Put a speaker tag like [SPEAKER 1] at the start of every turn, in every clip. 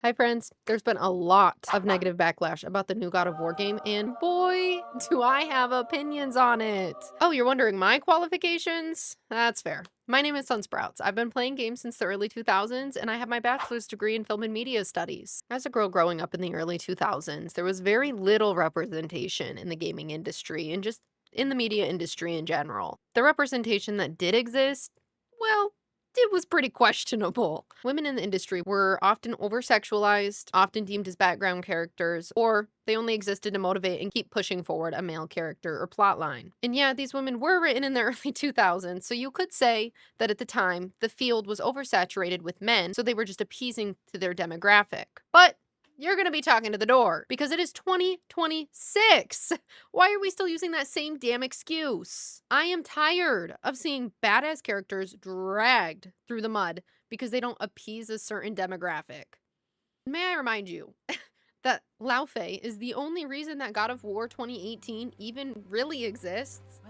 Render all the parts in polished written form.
[SPEAKER 1] Hi friends, there's been a lot of negative backlash about the new God of War game, and boy, do I have opinions on it. Oh, you're wondering my qualifications? That's fair. My name is Sunsprouts. I've been playing games since the early 2000s, and I have my bachelor's degree in film and media studies. As a girl growing up in the early 2000s, there was very little representation in the gaming industry and just in the media industry in general. The representation that did exist, well, it was pretty questionable. Women in the industry were often over-sexualized, often deemed as background characters, or they only existed to motivate and keep pushing forward a male character or plotline. And yeah, these women were written in the early 2000s, so you could say that at the time, the field was oversaturated with men, so they were just appeasing to their demographic. But you're going to be talking to the door because it is 2026. Why are we still using that same damn excuse? I am tired of seeing badass characters dragged through the mud because they don't appease a certain demographic. May I remind you that Laufey is the only reason that God of War 2018 even really exists?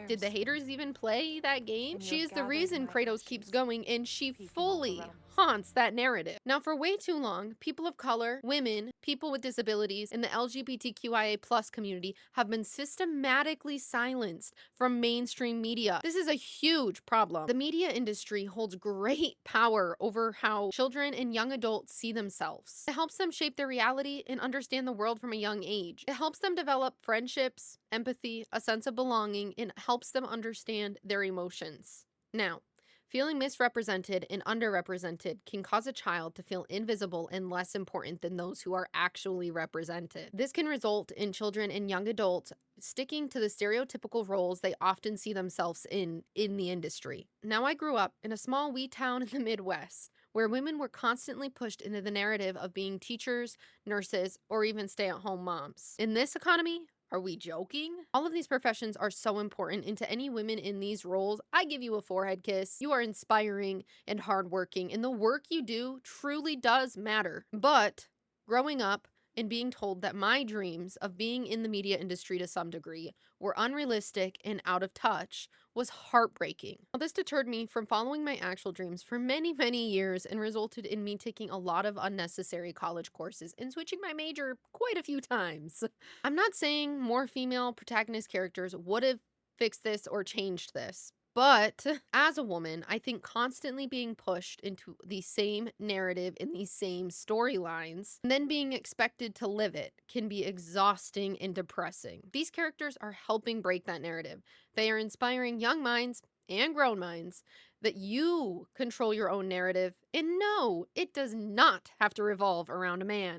[SPEAKER 1] Did the haters even play that game? She is the reason Kratos keeps going, and she fully haunts that narrative. Now, for way too long, people of color, women, people with disabilities, and the LGBTQIA plus community have been systematically silenced from mainstream media. This is a huge problem. The media industry holds great power over how children and young adults see themselves. It helps them shape their reality and understand the world from a young age. It helps them develop friendships, empathy, a sense of belonging, and helps them understand their emotions. Now, feeling misrepresented and underrepresented can cause a child to feel invisible and less important than those who are actually represented. This can result in children and young adults sticking to the stereotypical roles they often see themselves in the industry. Now, I grew up in a small wee town in the Midwest where women were constantly pushed into the narrative of being teachers, nurses, or even stay-at-home moms. In this economy, are we joking? All of these professions are so important, and to any women in these roles, I give you a forehead kiss. You are inspiring and hardworking, and the work you do truly does matter. But growing up and being told that my dreams of being in the media industry to some degree were unrealistic and out of touch was heartbreaking. Now, this deterred me from following my actual dreams for many, many years and resulted in me taking a lot of unnecessary college courses and switching my major quite a few times. I'm not saying more female protagonist characters would have fixed this or changed this. But as a woman, I think constantly being pushed into the same narrative in these same storylines and then being expected to live it can be exhausting and depressing. These characters are helping break that narrative. They are inspiring young minds and grown minds that you control your own narrative. And no, it does not have to revolve around a man.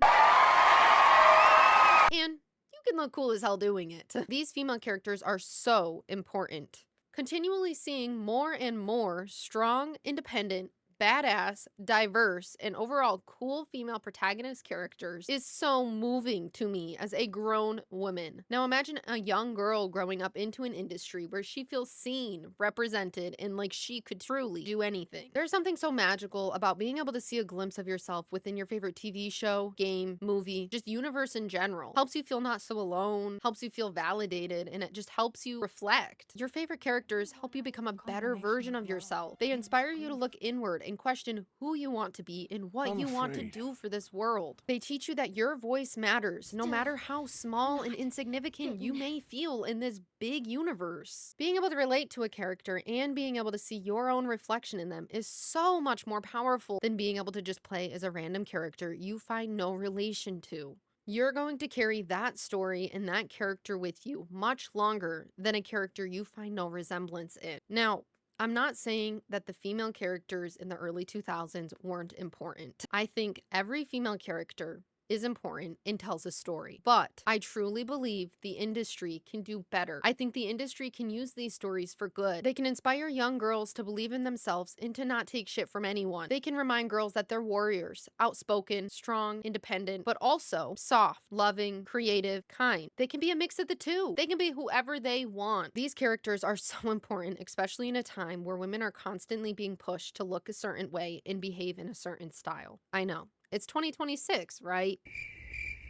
[SPEAKER 1] And you can look cool as hell doing it. These female characters are so important. Continually seeing more and more strong, independent, badass, diverse, and overall cool female protagonist characters is so moving to me as a grown woman. Now imagine a young girl growing up into an industry where she feels seen, represented, and like she could truly do anything. There's something so magical about being able to see a glimpse of yourself within your favorite TV show, game, movie, just universe in general. Helps you feel not so alone, helps you feel validated, and it just helps you reflect. Your favorite characters help you become a better version of yourself. They inspire you to look inward and question who you want to be and what you want to do for this world. They teach you that your voice matters, no matter how small and insignificant you may feel in this big universe. Being able to relate to a character and being able to see your own reflection in them is so much more powerful than being able to just play as a random character you find no relation to. You're going to carry that story and that character with you much longer than a character you find no resemblance in. Now, I'm not saying that the female characters in the early 2000s weren't important. I think every female character is important and tells a story. But I truly believe the industry can do better. I think the industry can use these stories for good. They can inspire young girls to believe in themselves and to not take shit from anyone. They can remind girls that they're warriors, outspoken, strong, independent, but also soft, loving, creative, kind. They can be a mix of the two. They can be whoever they want. These characters are so important, especially in a time where women are constantly being pushed to look a certain way and behave in a certain style. I know. It's 2026, right?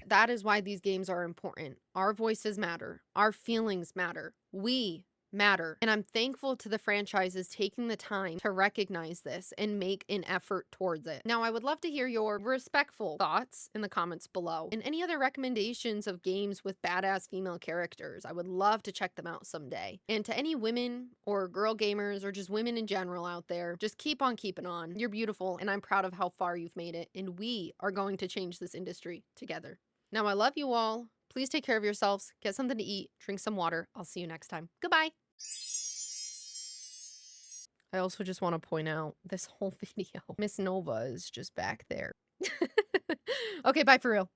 [SPEAKER 1] That is why these games are important. Our voices matter. Our feelings matter. We matter. And I'm thankful to the franchises taking the time to recognize this and make an effort towards it. Now, I would love to hear your respectful thoughts in the comments below and any other recommendations of games with badass female characters. I would love to check them out someday. And to any women or girl gamers or just women in general out there, just keep on keeping on. You're beautiful, and I'm proud of how far you've made it, and we are going to change this industry together. Now, I love you all. Please take care of yourselves, get something to eat, drink some water. I'll see you next time. Goodbye. I also just want to point out this whole video, Miss Nova is just back there. Okay, bye for real.